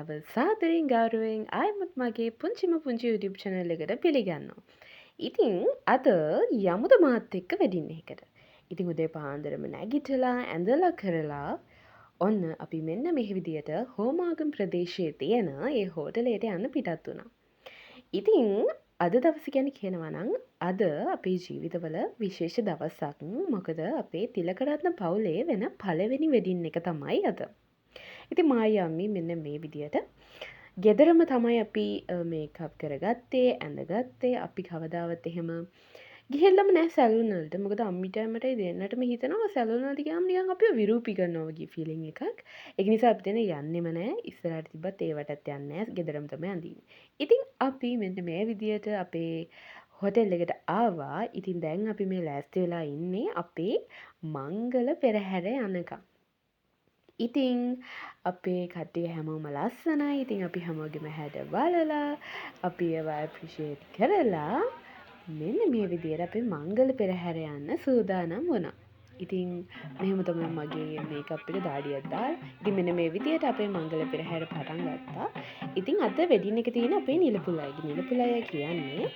හැමදෙනාව සාදරයෙන් ගෞරවයෙන් ආයමත් මගේ පුංචිම පුංචි YouTube channel එකට පිළිගන්නවා. ඉතින් අද යමුද මාත් එක්ක වැඩින්නේකට. ඉතින් උදේ පාන්දරම නැගිටලා ඇඳලා කරලා ඔන්න අපි මෙන්න මෙහි විදියට හෝමාගම් ප්‍රදේශයේ තියෙන ඒ හෝටලයට යන්න පිටත් වුණා. ඉතින් අද දවස ගැන කියනවා නම් අද අපේ ජීවිතවල විශේෂ දවසක්. මොකද අපේ තිලකරත්න පවුලේ වෙන පළවෙනි වෙඩින් එක තමයි අද. ඉතින් මායි අම්මි මෙන්න මේ විදියට ගෙදරම තමයි අපි මේකප් කරගත්තේ ඇඳගත්තේ අපි කවදාවත් එහෙම ගිහිල්ලම නෑ සැලුන් වලට. මොකද අම්මිට මට දෙන්නටම හිතෙනවා සැලුන් වලට ගියාම නිකන් අපිව විරූපී කරනවා වගේ ෆීලිං එකක්. ඒක නිසා අපි දැන් යන්නෙම නෑ. ඉස්සරහට තිබ්බත් ඒවටත් යන්නේ නෑ. ගෙදරම තමයි අඳින්නේ. ඉතින් අපි මෙන්න මේ විදියට අපේ හොටෙල් එකට ආවා. ඉතින් දැන් අපි මේ ලෑස්ති වෙලා ඉන්නේ අපේ මංගල පෙරහැර යනකම්. ඉතින් අපේ කට්ටිය හැමෝම ලස්සනයි. ඉතින් අපි හැමෝගෙම හැඩ බලලා අපි ඒවා ඇප්‍රීෂিয়েට් කරලා මෙන්න මේ විදියට අපේ මංගල පෙරහැර යන්න සූදානම් වුණා. ඉතින් මෙහෙම තමයි මගේ මේකප් එක දාඩියක් දාලා. ඉතින් මෙන්න මේ විදියට අපේ මංගල පෙරහැර පටන් ගත්තා. ඉතින් අද වෙඩින් එක තියෙන අපේ නිලපුලයි. නිලපුලයි කියන්නේ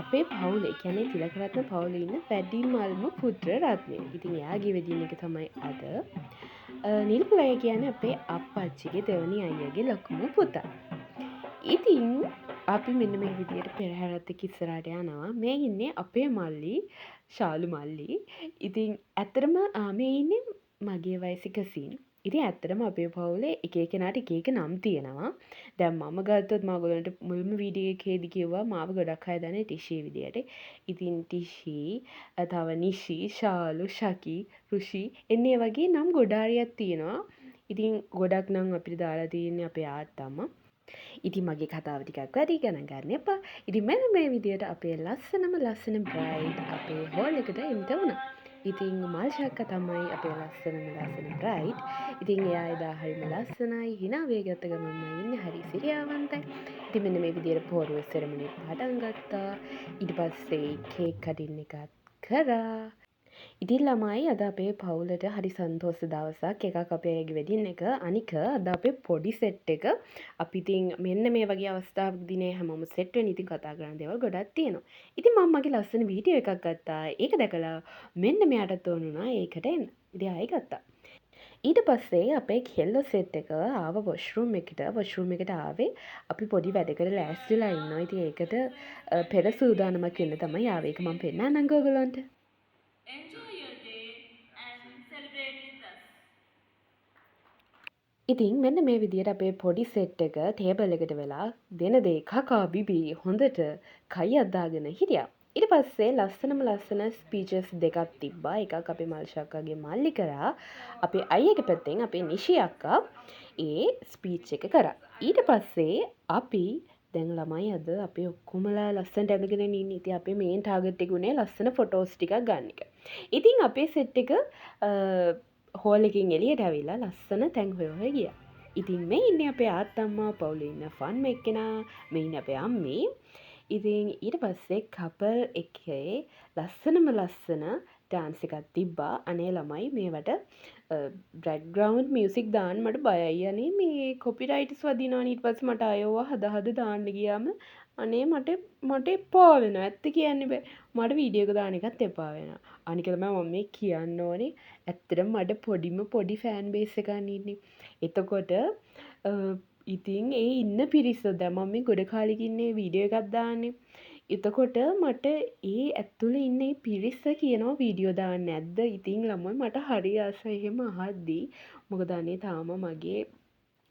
අපේ පවුලේ කියන්නේ තිලකරත්න පවුලේ ඉන්න වැඩිමල්ම පුත්‍ර රත්නය. ඉතින් එයාගේ වෙඩින් එක තමයි අද. නිල්පුලය කියන්නේ අපේ අප්පච්චිගේ දෙවනි අයියගේ ලොකුම පුතා. ඉතින් අපි මෙන්න මේ විදියට පෙරහැරත් එක්ක ඉස්සරහට යනවා. මේ ඉන්නේ අපේ මල්ලි ශාලු මල්ලි. ඉතින් ඇත්තටම මේ ඉන්නේ මගේ වයසේ කසින්. ඉතින් ඇත්තටම අපේ පවුලේ එක එකනාට එක එක නම් තියෙනවා. දැන් මම ගත්තොත් මම ඔයගලන්ට මුල්ම වීඩියෝ එකේදී කිව්වා මාව ගොඩක් අය දන්නේ ටිෂී විදියට. ඉතින් ටිෂී, තව නිෂි, ශාලු, ශකි, රුෂි එන්නේ වගේ නම් ගොඩාරියක් තියෙනවා. ඉතින් ගොඩක් නම් අපිට දාලා තියෙන්නේ අපේ ආත්තම්මා. ඉතින් මගේ කතාව ටිකක් වැඩි ගණන් ගන්න එපා. ඉතින් මෙන්න මේ විදියට අපේ ලස්සන බ්‍රයිඩ් අපේ හෝල් එකට එන්න වුණා. ඉතින් මල්ෂක්ක තමයි අපේ ලස්සන බ්‍රයිඩ්. ඉතින් එයා එදා හරිම ලස්සනයි. hina වේගත්ත ගමන්ම ඉන්නේ හරි සිරියාවන්තයි. ඉතින් මෙන්න මේ විදියට පෝරුව සෙරමනි පටන් ගත්තා. ඊට පස්සේ කේක් කටින් එකක් කරා. ඉතින් ළමයි අද අපේ පවුලට හරි සන්තෝෂ දවසක්. එකක් අපේ අයගේ වෙඩින් එක. අනික අද අපේ පොඩි සෙට් එක අපි ඉතින් මෙන්න මේ වගේ අවස්ථාවකදී නේ හැමෝම සෙට් වෙන. ඉතින් කතා කරන දේවල් ගොඩක් තියෙනවා. ඉතින් මම මගේ ලස්සන වීඩියෝ එකක් ගත්තා. ඒක දැකලා මෙන්න මෙයාටත් ඕන වුණා ඒකට එන්න. ඉතින් ආයෙ ගත්තා. ඊට පස්සේ අපේ කෙල්ලෝ සෙට් එක ආව වොෂ්රූම් එකට. වොෂ්රූම් එකට ආවේ අපි පොඩි වැඩකට ලෑස්තිලා ඉන්නවා. ඉතින් ඒකට පෙර සූදානමක් වෙන්න තමයි ආවේ. ඒක මම පෙන්නන්නම් ඔයගලන්ට. Enjoy your day and celebrate with us. ඉතින් මෙන්න මේ විදියට අපේ පොඩි සෙට් එක ටේබල් එකට වෙලා දෙන දේ කකා බිබි හොඳට කයි අද්දාගෙන හිටියා. ඊට පස්සේ ලස්සන ස්පීචස් දෙකක් තිබ්බා. එකක් අපේ මල්ෂක්කාගේ මල්ලි කරා. අපේ අයියගේ පැත්තෙන් අපේ නිෂි අක්කා ඒ ස්පීච් එක කරා. ඊට පස්සේ අපි දැන් ළමයි අද අපේ ඔක්කොමලා ලස්සනට ඇඳගෙන ඉන්නේ. ඉතින් අපේ මේන් ටාගට් එක උනේ ලස්සන ෆොටෝස් ටිකක් ගන්න එක. ඉතින් අපේ සෙට් එක හෝල් එකකින් එළියට ඇවිල්ලා ලස්සන තැන් හොය ගියා. ඉතින් මේ ඉන්නේ අපේ ආත්තම්මා, පවුලේ ඉන්න ෆන් එක්කෙනා, මේ ඉන්නේ අපේ අම්මේ. ඉතින් ඊට පස්සේ කපල් එකේ ලස්සන ඩාන්ස් එකක් තිබ්බා. අනේ ළමයි මේවට බෑග්ග්‍රවුන්ඩ් මියුසික් දාන්න මට බයයි. අනේ මේ කොපිරයිට්ස් වදිනවනේ. ඊට පස්සේ මට අයෝවා හද දාන්න ගියාම අනේ මට එපා වෙනවා. ඇත්ත කියන්න බෑ. මට වීඩියෝ එක දාන එකත් එපා වෙනවා. අනික තමයි මම මේ කියන්න ඕනේ. ඇත්තටම මට පොඩි ෆෑන් බේස් එකක් ඉන්නේ. එතකොට ඉතින් ඒ ඉන්න පිරිස දැන් මම මේ ගොඩ කාලෙකින් මේ වීඩියෝ එකක් දාන්නේ. එතකොට මට ඒ ඇතුළේ ඉන්න ඒ පිරිස කියනවා වීඩියෝ දාන්න නැද්ද? ඉතින් ළමයි මට හරි ආසයි එහෙම අහද්දි. මොකද අනේ තාම මගේ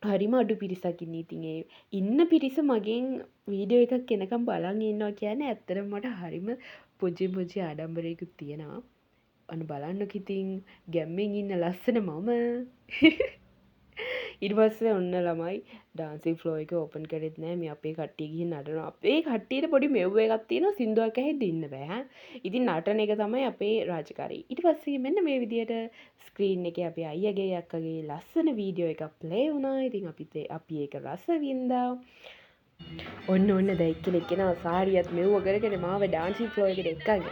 හරිම අඩු පිරිසක් ඉන්නේ. ඉතින් ඒ ඉන්න පිරිස මගෙන් වීඩියෝ එකක් එනකම් බලන් ඉන්නවා කියන්නේ ඇත්තටම මට හරිම පුංචි ආඩම්බරයකුත් තියෙනවා. අන්න බලන්නකො ඉතින් ගැම්මෙන් ඉන්න ලස්සන මම. ඊට පස්සේ ඔන්න ළමයි ඩාන්සින් ෆ්ලෝ එක ඕපන් කරෙත් නෑ. මේ අපේ කට්ටිය ගිහින් නටනවා. අපේ කට්ටියට පොඩි මෙව්ව එකක් තියෙනවා. සින්දුවක් ඇහෙද්දි ඉන්න බෑ ඈ. ඉතින් නටන එක තමයි අපේ රාජකාරිය. ඊට පස්සේ මෙන්න මේ විදියට ස්ක්‍රීන් එකේ අපේ අයියගේ අක්කගේ ලස්සන වීඩියෝ එකක් ප්ලේ වුණා. ඉතින් අපි ඒක රස වින්දා. ඔන්න දැන් එක්කෙනා සාරියත් මෙව්ව කරගෙන මාව ඩාන්සින් ෆ්ලෝ එකට එක්කගෙන.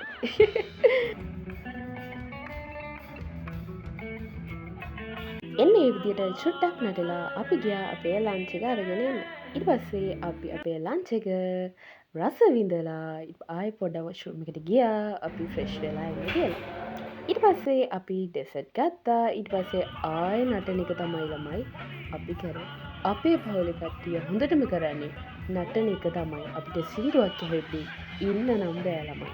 එන්න ඒ විදියට චුට්ටක් නටලා අපි ගියා අපේ ලන්ච් එක අරගෙන එන්න. ඊට පස්සේ අපි අපේ ලන්ච් එක රස විඳලා ආයෙ පොඩ්ඩක් වොෂ්රූම් එකට ගියා අපි ෆ්‍රෙෂ් වෙලා එන්න කියලා. ඊට පස්සේ අපි ඩෙසර්ට් ගත්තා. ඊට පස්සේ ආයෙ නටන එක තමයි ළමයි අපි කරේ. අපේ පවුලේ කට්ටිය හොඳටම කරන්නේ නටන එක තමයි. අපිට සින්දුවක් ඇහෙද්දී ඉන්න නම් බෑ ළමයි.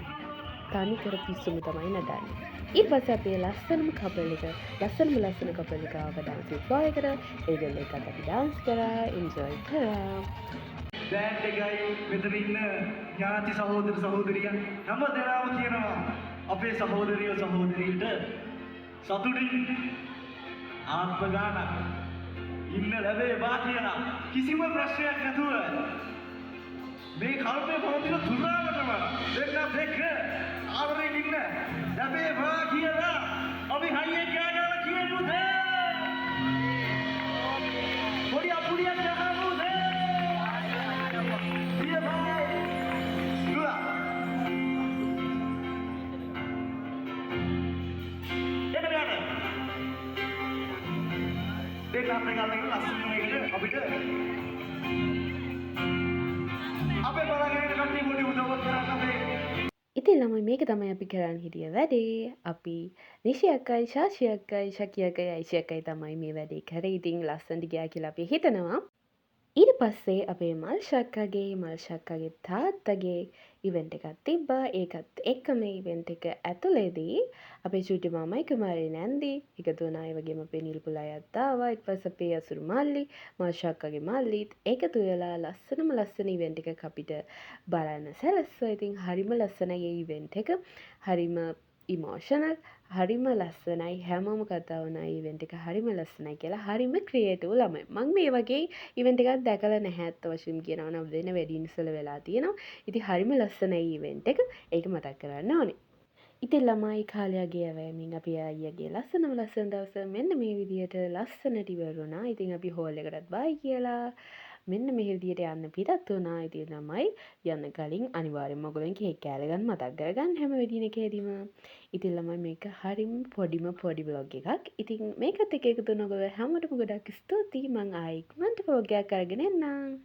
තනිකර පිස්සුම තමයි නටන්නේ. ඊට පස්සේ අපේ ලස්සන කපල් එක ආව ඩාන්ස් ෆ්ලෝර් එකට. ඒගොල්ලෝ එක්කත් අපි ඩාන්ස් කරා, එන්ජොයි කරා. බෑන්ඩ් එකයි මෙතන ඉන්න ඥාති සහෝදර සහෝදරියන් හැම දෙනාම කියනවා අපේ සහෝදරියෝ සහෝදරීන්ට සතුටින් ආත්ම ගානක් ඉන්න ලැබේවා කියලා කිසිම ප්‍රශ්නයක් නැතුව මේ කල්පේ පවතින දුරාවටම දෙක ආවරේ ඉන්න ලැබේවා කියලා අපි හයියෙන් ගාලා කියමු දේ පොඩි අපුඩියක් ගහමු දේ ඉතින් ළමයි මේක තමයි අපි කරන්න හිටිය වැඩේ. අපි නිෂි අක්කයි, ශාෂි අක්කයි, ශකි අක්කයි, අයිෂි අක්කයි තමයි මේ වැඩේ කරේ. ඉතින් ලස්සනට ගියා කියලා අපි හිතනවා. ඊට පස්සේ අපේ මල්ෂක්කගේ තාත්තගේ ඉවෙන්ට් එකක් තිබ්බා. ඒකත් එක්කම ඉවෙන්ට් එක ඇතුළේදී අපේ චුටි මාමයි කුමාරි නැන්දි එකතු වුණා. ඒ වගේම අපේ නිල්පුල අයත් ආවා. ඊට පස්සේ අපේ අසුරු මල්ලි, මල්ෂක්කගේ මල්ලිත් එකතු වෙලා ලස්සන ඉවෙන්ට් එකක් අපිට බලන්න සැලැස්සුවා. ඉතින් හරිම ලස්සනයි ඒ ඉවෙන්ට් එක. හරිම ඉමෝෂනල්, හරිම ලස්සනයි. හැමෝම කතා වුණා ඉවෙන්ට් එක හරිම ලස්සනයි කියලා. හරිම ක්‍රියේටිව් ළමයි. මම මේ වගේ ඉවෙන්ට් එකක් දැකලා නැහැ අත්ත වශයෙන්ම කියනවා නම් වෙන වෙඩින්ස් වල වෙලා තියෙනවා. ඉතින් හරිම ලස්සනයි ඉවෙන්ට් එක. ඒක මතක් කරන්න ඕනේ. ඉතින් ළමයි කාලයගේ ඇවෑමින් අපි අයියගේ ලස්සන දවස මෙන්න මේ විදියට ලස්සනට ඉවරුණා. ඉතින් අපි හෝල් එකටත් බයි කියලා මෙන්න මේ විදියට යන්න පිටත් වුණා. ඉතින් ළමයි යන්න කලින් අනිවාර්යෙන්ම ඔයගොල්ලන් කේක් කෑල්ල ගන්න මතක් කරගන්න හැම වෙඩින එකේදීම. ඉතින් ළමයි මේක හරිම පොඩි ව්ලොග් එකක්. ඉතින් මේකත් එක්ක එකතු වුණ ඔයගොල්ලෝ හැමෝටම ගොඩක් ස්තුතියි. මං ආයෙ ඉක්මනට ව්ලොග් එකක් අරගෙන එන්නම්.